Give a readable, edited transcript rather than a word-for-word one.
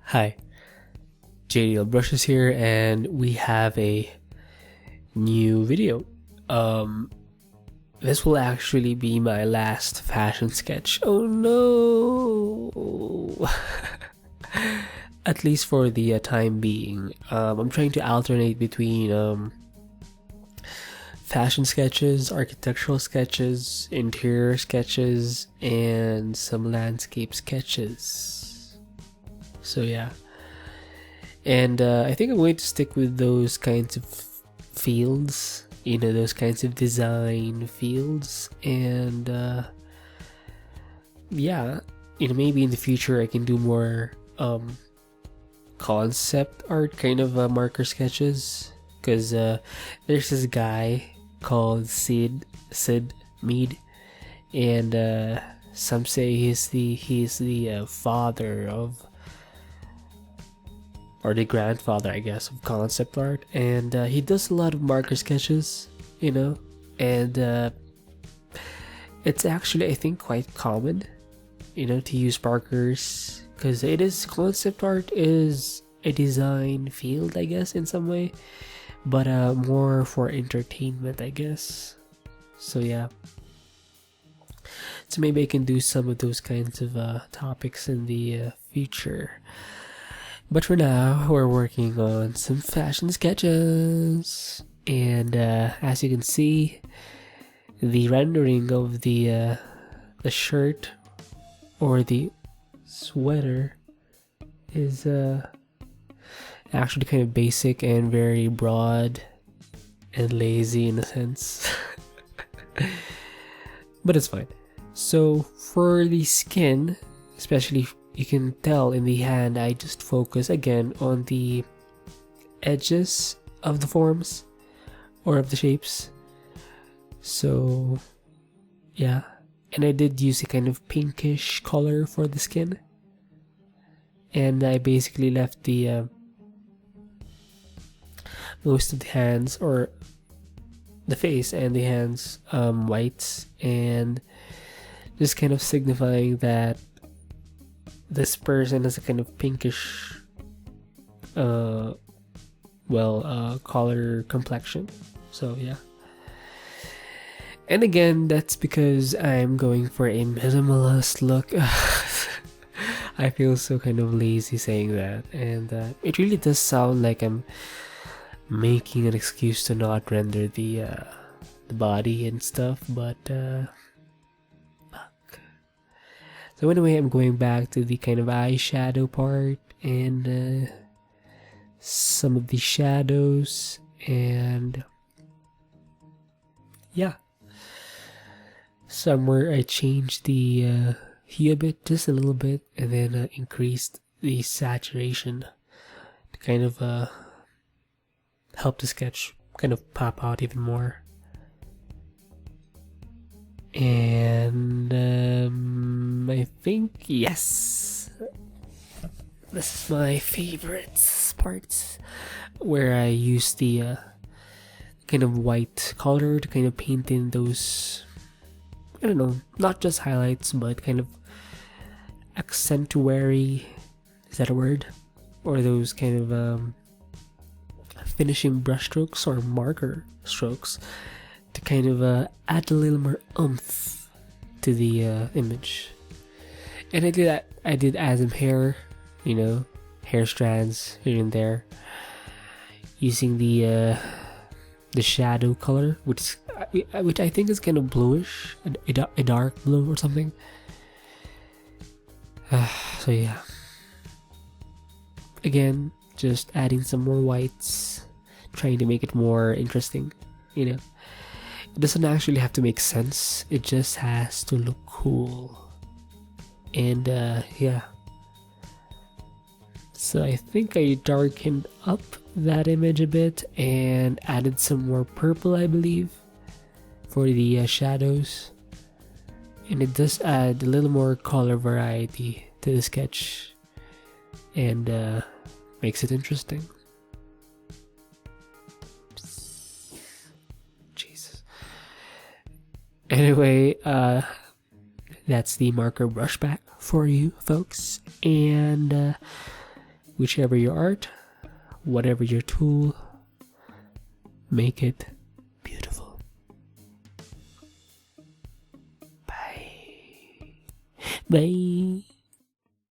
Hi, JDL Brushes here, and we have a new video. This will actually be my last fashion sketch. Oh no! At least for the time being. I'm trying to alternate between fashion sketches, architectural sketches, interior sketches, and some landscape sketches. So yeah. And I think I'm going to stick with those kinds of fields, those kinds of design fields. And yeah, maybe in the future I can do more concept art kind of marker sketches. Because there's this guy called Sid Mead, and some say he's the father of, or the grandfather, I guess, of concept art, and he does a lot of marker sketches, and it's actually, I think, quite common, to use markers, because concept art is a design field, I guess, in some way, but more for entertainment, I guess. So yeah, so maybe I can do some of those kinds of topics in the future. But for now, we're working on some fashion sketches. And as you can see, the rendering of the shirt or the sweater is actually kind of basic and very broad and lazy in a sense. But it's fine. So for the skin, especially, you can tell in the hand, I just focus again on the edges of the forms or of the shapes. So yeah, and I did use a kind of pinkish color for the skin, and I basically left the most of the hands, or the face and the hands, whites, and just kind of signifying that this person has a kind of pinkish color complexion. So yeah, and again, that's because I'm going for a minimalist look. I feel so kind of lazy saying that, and it really does sound like I'm making an excuse to not render the body and stuff, but fuck. So anyway, I'm going back to the kind of eyeshadow part and some of the shadows, and yeah, somewhere I changed the hue a bit, just a little bit, and then increased the saturation to kind of help the sketch kind of pop out even more. And I think, yes, this is my favorite parts, where I use the kind of white color to kind of paint in those, I don't know, not just highlights, but kind of accentuary, is that a word? Or those kind of finishing brush strokes or marker strokes to kind of add a little more oomph to the image. And I did add some hair, hair strands here and there, using the shadow color, which I think is kind of bluish, a dark blue or something. So yeah, again, just adding some more whites, trying to make it more interesting. It doesn't actually have to make sense, it just has to look cool. And yeah, so I think I darkened up that image a bit and added some more purple, I believe, for the shadows, and it does add a little more color variety to the sketch, and makes it interesting. Jesus. Anyway, that's the marker brush back for you folks, and whichever your art, whatever your tool, make it beautiful. Bye. Bye.